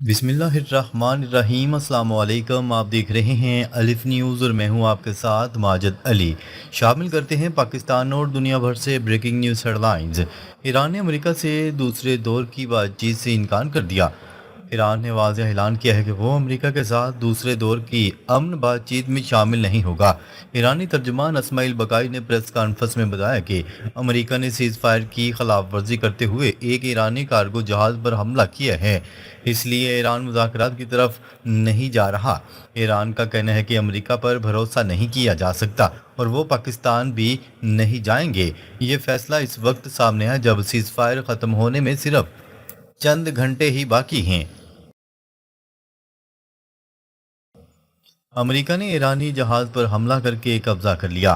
बिस्मिल्लाहिर्रहमानिर्रहीम। अस्सलाम वालेकुम। आप देख रहे हैं अलिफ न्यूज़ और मैं हूं आपके साथ माजिद अली। शामिल करते हैं पाकिस्तान और दुनिया भर से ब्रेकिंग न्यूज़ हेडलाइंस। ईरान ने अमेरिका से दूसरे दौर की बातचीत से इनकार कर दिया। ईरान ने वाज़ेह ऐलान किया है कि वो अमेरिका के साथ दूसरे दौर की अमन बातचीत में शामिल नहीं होगा। ईरानी तर्जुमान अस्माइल बकाई ने प्रेस कॉन्फ्रेंस में बताया कि अमेरिका ने सीज़ फायर की खिलाफ वर्जी करते हुए एक ईरानी कार्गो जहाज़ पर हमला किया है, इसलिए ईरान मुज़ाकरात की तरफ नहीं जा रहा। ईरान का कहना है कि अमेरिका पर भरोसा नहीं किया जा सकता और वो पाकिस्तान भी नहीं जाएंगे। ये फैसला इस वक्त सामने है जब सीज़ फायर ख़त्म होने में सिर्फ चंद घंटे ही बाकी हैं। अमेरिका ने ईरानी जहाज़ पर हमला करके कब्जा कर लिया।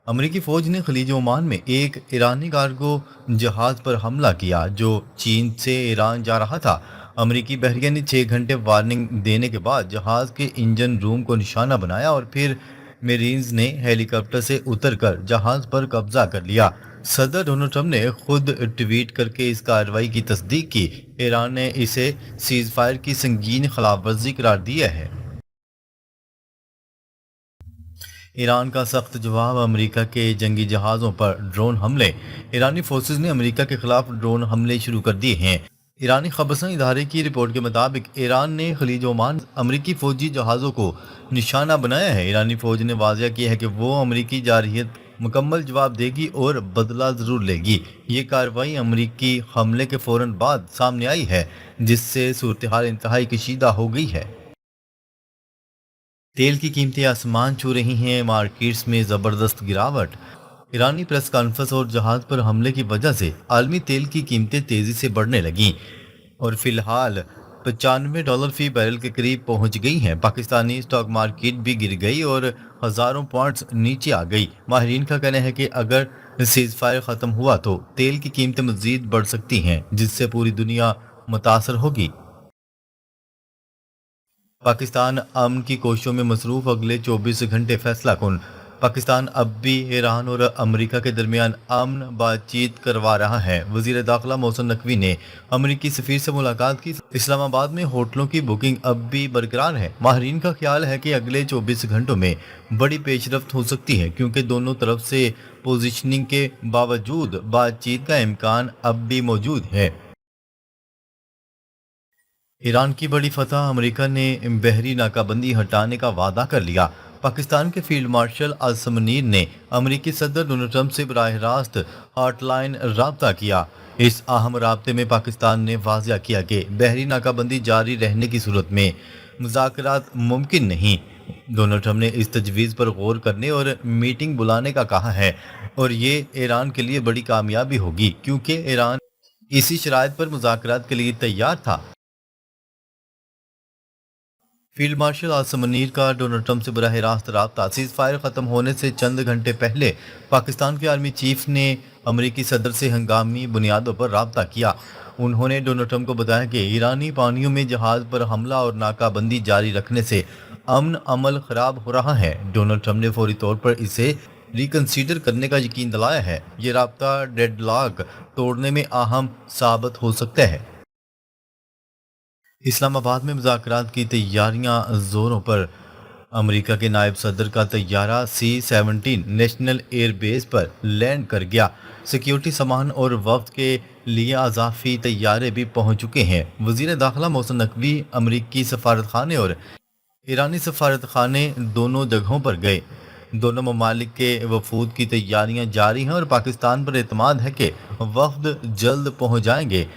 अमेरिकी फ़ौज ने खलीज ओमान में एक ईरानी कार्गो जहाज़ पर हमला किया जो चीन से ईरान जा रहा था। अमेरिकी बहरिया ने 6 घंटे वार्निंग देने के बाद जहाज़ के इंजन रूम को निशाना बनाया और फिर मेरीन्स ने हेलीकॉप्टर से उतरकर जहाज़ पर कब्जा कर लिया। सदर डोनाल्ड ट्रंप ने खुद ट्वीट करके इस कार्रवाई की तस्दीक की। ईरान ने इसे सीज़ फायर की संगीन खिलाफ वर्जी करार दिया है। ईरान का सख्त जवाब, अमेरिका के जंगी जहाज़ों पर ड्रोन हमले। ईरानी फोर्सेस ने अमेरिका के खिलाफ ड्रोन हमले शुरू कर दिए हैं। ईरानी खबरसां इदारे की रिपोर्ट के मुताबिक ईरान ने खलीज ओमान अमेरिकी फौजी जहाज़ों को निशाना बनाया है। ईरानी फौज ने वाज़ेह किया है कि वो अमेरिकी जारहियत मुकम्मल जवाब देगी और बदला ज़रूर लेगी। ये कार्रवाई अमेरिकी हमले के फ़ौरन बाद सामने आई है, जिससे सूरत हाल इंतहाई कशीदा हो गई है। तेल की कीमतें आसमान छू रही हैं, मार्केट्स में ज़बरदस्त गिरावट। ईरानी प्रेस कॉन्फ्रेंस और जहाज़ पर हमले की वजह से आलमी तेल की कीमतें तेज़ी से बढ़ने लगीं और फिलहाल $95 फी बैरल के करीब पहुंच गई हैं। पाकिस्तानी स्टॉक मार्केट भी गिर गई और हज़ारों पॉइंट्स नीचे आ गई। माहिरीन का कहना है कि अगर सीज़ फायर ख़त्म हुआ तो तेल की कीमतें मज़ीद बढ़ सकती हैं, जिससे पूरी दुनिया मुतासर होगी। पाकिस्तान अमन की कोशिशों में मसरूफ, अगले 24 घंटे फैसला कुन। पाकिस्तान अब भी ईरान और अमेरिका के दरमियान अमन बातचीत करवा रहा है। वज़ीर दाखिला मोहसिन नकवी ने अमेरिकी सफ़ीर से मुलाकात की। इस्लामाबाद में होटलों की बुकिंग अब भी बरकरार है। माहरीन का ख्याल है कि अगले 24 घंटों में बड़ी पेशरफ्त हो सकती है, क्योंकि दोनों तरफ से पोजिशनिंग के बावजूद बातचीत का इम्कान अब भी मौजूद है। ईरान की बड़ी फतह, अमेरिका ने बहरी नाकाबंदी हटाने का वादा कर लिया। पाकिस्तान के फील्ड मार्शल आसिम मुनीर ने अमेरिकी सदर डोनाल्ड ट्रंप से बराह रास्त हॉटलाइन राब्ता किया। इस अहम राब्ते में पाकिस्तान ने वाज़ेह किया कि बहरी नाकाबंदी जारी रहने की सूरत में मुज़ाकरात मुमकिन नहीं। डोनाल्ड ट्रंप ने इस तजवीज़ पर गौर करने और मीटिंग बुलाने का कहा है और ये ईरान के लिए बड़ी कामयाबी होगी, क्योंकि ईरान इसी शराइत पर मुज़ाकरात के लिए तैयार था। फील्ड मार्शल आसिम मुनीर का डोनाल्ड ट्रंप से बराह रास्त राब्ता। सीज़ फायर ख़त्म होने से चंद घंटे पहले पाकिस्तान के आर्मी चीफ ने अमेरिकी सदर से हंगामी बुनियादों पर राब्ता किया। उन्होंने डोनाल्ड ट्रंप को बताया कि ईरानी पानियों में जहाज़ पर हमला और नाकाबंदी जारी रखने से अमन अमल ख़राब हो रहा है। डोनाल्ड ट्रंप ने फौरी तौर पर इसे रिकन्सीडर करने का यकीन दिलाया है। ये राब्ता डेडलॉक तोड़ने में अहम साबित हो सकता है। इस्लामाबाद में मुज़ाकरात की तैयारियां ज़ोरों पर। अमेरिका के नायब सदर का तैयारा C-17 नेशनल एयर बेस पर लैंड कर गया। सिक्योरिटी सामान और वफ्द के लिए अजाफी तैयारे भी पहुंच चुके हैं। वज़ीर दाखिला मोहसिन नकवी अमेरिकी सफारत खाने और ईरानी सफारत खाने दोनों जगहों पर गए। दोनों ममालिक के वफूद की तैयारियां जारी हैं और पाकिस्तान पर एतमाद है कि वफ्द जल्द पहुंच जाएंगे।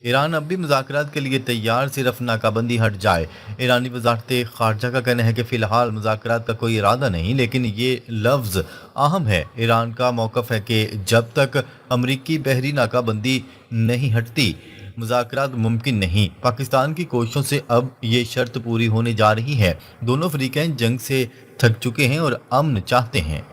ईरान अब भी मुज़ाकरात के लिए तैयार, सिर्फ नाकाबंदी हट जाए। ईरानी वज़ारत ख़ारजा का कहना है कि फ़िलहाल मुज़ाकरात का कोई इरादा नहीं, लेकिन ये लफ्ज़ अहम है। ईरान का मौक़िफ़ है कि जब तक अमरीकी बहरी नाकाबंदी नहीं हटती, मुज़ाकरात मुमकिन नहीं। पाकिस्तान की कोशिशों से अब ये शर्त पूरी होने जा रही है। दोनों फ़रीक़ैन जंग से थक चुके हैं और अमन चाहते हैं।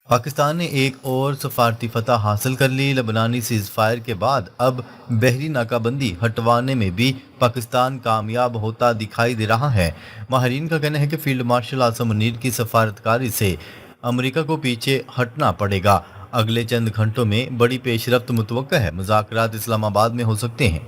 पाकिस्तान ने एक और सफारती फतह हासिल कर ली। लबनानी सीज़ फायर के बाद अब बहरी नाकाबंदी हटवाने में भी पाकिस्तान कामयाब होता दिखाई दे रहा है। माहरीन का कहना है कि फील्ड मार्शल आसिम मुनीर की सफारतकारी से अमेरिका को पीछे हटना पड़ेगा। अगले चंद घंटों में बड़ी पेशरफ्त मुतवक्का है। मुज़ाकरात इस्लामाबाद में हो सकते हैं।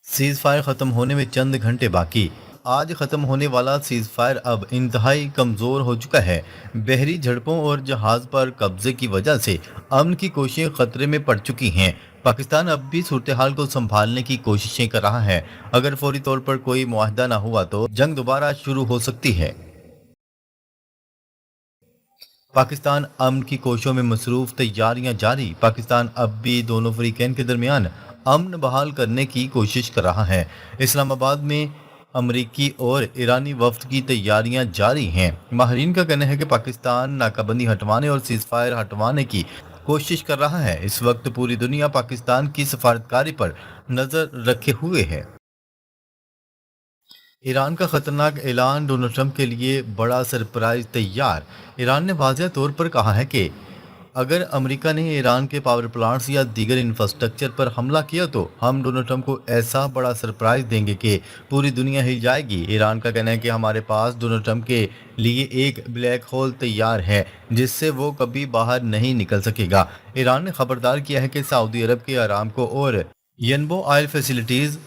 सीज फायर खत्म होने में चंद घंटे बाकी। आज खत्म होने वाला सीज फायर अब इंतहाई कमजोर हो चुका है। बहरी झड़पों और जहाज पर कब्जे की वजह से अमन की कोशिशें खतरे में पड़ चुकी हैं। पाकिस्तान अब भी सूरत हाल को संभालने की कोशिशें कर रहा है। अगर फौरी तौर पर कोई मुआहदा न हुआ तो जंग दोबारा शुरू हो सकती है। पाकिस्तान अमन की कोशिशों में मसरूफ, तैयारियां जारी। पाकिस्तान अब भी दोनों फरीकैन के दरमियान अमन बहाल करने की कोशिश कर रहा है। इस्लामाबाद में अमरीकी और ईरानी वफ्द की तैयारियां जारी हैं। माहरीन का कहना है कि पाकिस्तान नाकाबंदी हटवाने और सीज फायर हटवाने की कोशिश कर रहा है। इस वक्त पूरी दुनिया पाकिस्तान की सफारतकारी पर नजर रखे हुए है। ईरान का खतरनाक ऐलान, डोनाल्ड ट्रंप के लिए बड़ा सरप्राइज तैयार। ईरान ने वाज़ेह तौर पर कहा है कि अगर अमेरिका ने ईरान के पावर प्लांट्स या दीगर इंफ्रास्ट्रक्चर पर हमला किया तो हम डोनाल्ड ट्रंप को ऐसा बड़ा सरप्राइज देंगे कि पूरी दुनिया हिल जाएगी। ईरान का कहना है कि हमारे पास डोनाल्ड ट्रंप के लिए एक ब्लैक होल तैयार है जिससे वो कभी बाहर नहीं निकल सकेगा। ईरान ने खबरदार किया है कि सऊदी अरब के अरामको और यनबो ऑयल फैसिलिटीज़,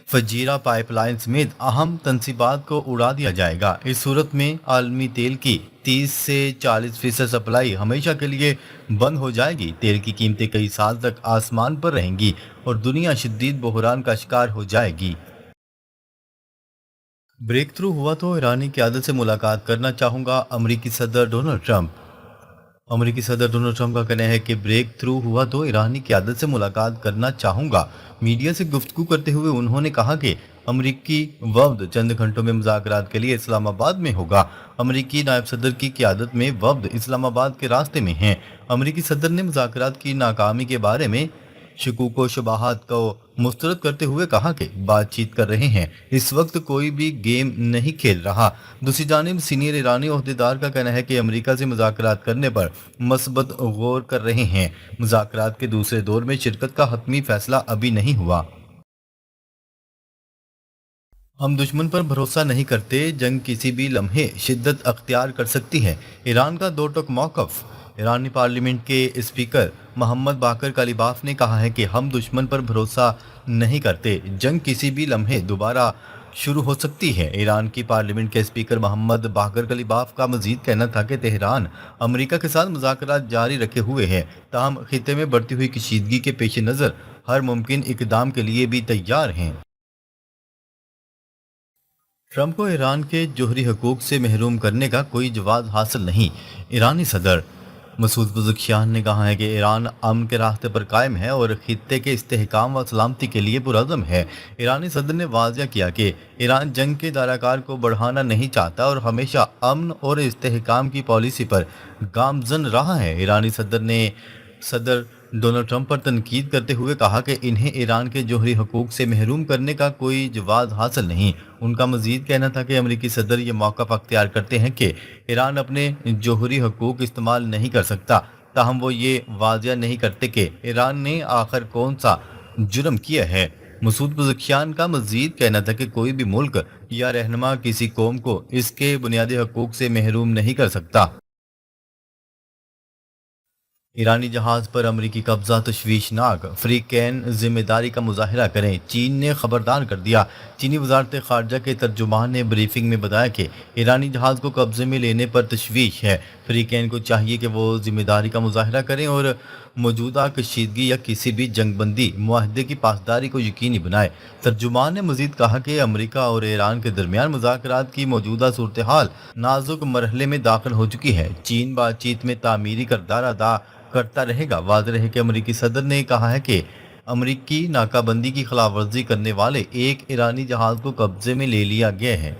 फजीरा पाइपलाइन समेत अहम तनसीबात को उड़ा दिया जाएगा। इस सूरत में आलमी तेल की 30 से 40% सप्लाई हमेशा के लिए बंद हो जाएगी। तेल की कीमतें कई साल तक आसमान पर रहेंगी और दुनिया शदीद बहरान का शिकार हो जाएगी। ब्रेक थ्रू हुआ तो ईरानी क़यादत से मुलाकात करना चाहूँगा, अमरीकी सदर डोनाल्ड ट्रंप। अमेरिकी सदर डोनाल्ड ट्रंप का कहना है कि ब्रेक थ्रू हुआ तो ईरानी क़यादत से मुलाकात करना चाहूँगा। मीडिया से गुफ्तगू करते हुए उन्होंने कहा कि अमेरिकी वफ्द चंद घंटों में मुज़ाकरात के लिए इस्लामाबाद में होगा। अमेरिकी नायब सदर की क़यादत में वफ्द इस्लामाबाद के रास्ते में हैं। अमेरिकी सदर ने मुज़ाकरात की नाकामी के बारे में शकूक व शुबहात को मुस्तरद करते हुए कहा कि बातचीत कर रहे हैं, इस वक्त कोई भी गेम नहीं खेल रहा। दूसरी जानिब सीनियर ईरानी ओहदेदार का कहना है कि अमेरिका से मुज़ाकरात करने पर मस्बत गौर कर रहे हैं। मुज़ाकरात के दूसरे दौर में शिरकत का हतमी फैसला अभी नहीं हुआ। हम दुश्मन पर भरोसा नहीं करते, जंग किसी भी लम्हे शिद्दत अख्तियार कर सकती है। ईरान का दो टोक मौक़िफ़। ईरानी पार्लियामेंट के स्पीकर मोहम्मद बाकर कालिबाफ ने कहा है कि हम दुश्मन पर भरोसा नहीं करते, जंग किसी भी लम्हे दोबारा शुरू हो सकती है। ईरान की पार्लियामेंट के स्पीकर मोहम्मद बाकर कालिबाफ का मजीद कहना था कि तेहरान अमेरिका के साथ मुज़ाकरात जारी रखे हुए है, ताहम खित्ते में बढ़ती हुई कशीदगी के पेश नज़र हर मुमकिन इक़दाम के लिए भी तैयार हैं। ट्रंप को ईरान के जोहरी हकूक से महरूम करने का कोई जवाब हासिल नहीं। ईरानी सदर मसूद पज़ेश्कियान ने कहा है कि ईरान अमन के रास्ते पर कायम है और खित्ते के इस्तेहकाम व सलामती के लिए पुरअज़म है। ईरानी सदर ने वाज़ेह किया कि ईरान जंग के दायराकार को बढ़ाना नहीं चाहता और हमेशा अमन और इस्तेहकाम की पॉलिसी पर गामजन रहा है। ईरानी सदर ने सदर डोनाल्ड ट्रंप पर तनकीद करते हुए कहा कि इन्हें ईरान के जोहरी हकूक से महरूम करने का कोई जवाब हासिल नहीं। उनका मजीद कहना था कि अमेरिकी सदर ये मौका अख्तियार करते हैं कि ईरान अपने जोहरी हकूक इस्तेमाल नहीं कर सकता, ताहम वो ये वाज़ेह नहीं करते कि ईरान ने आखिर कौन सा जुर्म किया है। मसूद पज़ेश्कियान का मजीद कहना था कि कोई भी मुल्क या रहनुमा किसी कौम को इसके बुनियादी हकूक से महरूम नहीं कर सकता। ईरानी जहाज पर अमरीकी कब्जा तशवीशनाक, अफ्रीकैन जिम्मेदारी का मुजाहरा करें, चीन ने खबरदार कर दिया। चीनी वजारत खारजा के तर्जुमान ने ब्रीफिंग में बताया कि ईरानी जहाज को कब्जे में लेने पर तशवीश है। अफ्रीकैन को चाहिए कि वो जिम्मेदारी का मुजाहरा करें और मौजूदा कशीदगी या किसी भी जंगबंदी मुआहदे की पासदारी को यकीनी बनाए। तर्जुमान ने मजीद कहा कि अमरीका और ईरान के दरमियान मुज़ाकरात की मौजूदा सूरत हाल नाजुक मरहले में दाखिल हो चुकी है। चीन बातचीत में तामीरी किरदार अदा करता रहेगा। वाज़ेह है कि अमरीकी सदर ने कहा है कि अमरीकी नाकाबंदी की खिलाफ वर्जी करने वाले एक ईरानी जहाज को कब्जे में ले लिया गया है।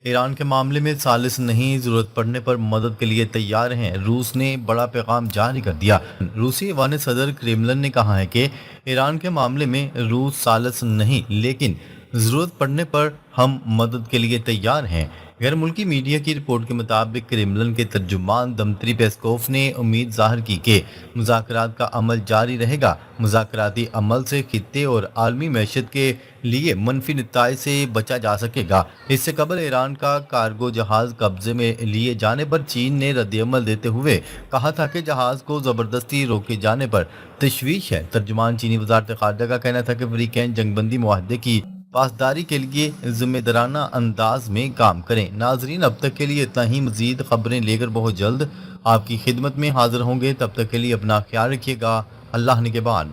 ईरान के मामले में सालिस नहीं, जरूरत पड़ने पर मदद के लिए तैयार हैं। रूस ने बड़ा पैगाम जारी कर दिया। रूसी ऐवान सदर क्रेमलिन ने कहा है कि ईरान के मामले में रूस सालिस नहीं, लेकिन ज़रूरत पड़ने पर हम मदद के लिए तैयार हैं। غیر ملکی میڈیا کی رپورٹ کے مطابق کرملن کے ترجمان دمتری پیسکوف نے امید ظاہر کی کہ مذاکرات کا عمل جاری رہے گا۔ مذاکراتی عمل سے خطے اور عالمی معیشت کے لیے منفی نتائج سے بچا جا سکے گا۔ اس سے قبل ایران کا کارگو جہاز قبضے میں لیے جانے پر چین نے رد عمل دیتے ہوئے کہا تھا کہ جہاز کو زبردستی روکے جانے پر تشویش ہے۔ ترجمان چینی وزارت خارجہ کا کہنا تھا کہ فریقین جنگ بندی معاہدے کی پاسداری کے لیے ذمہ دارانہ انداز میں کام کریں۔ ناظرین، اب تک کے لیے اتنا ہی۔ مزید خبریں لے کر بہت جلد آپ کی خدمت میں حاضر ہوں گے۔ تب تک کے لیے اپنا خیال رکھیے گا۔ اللہ نگہبان۔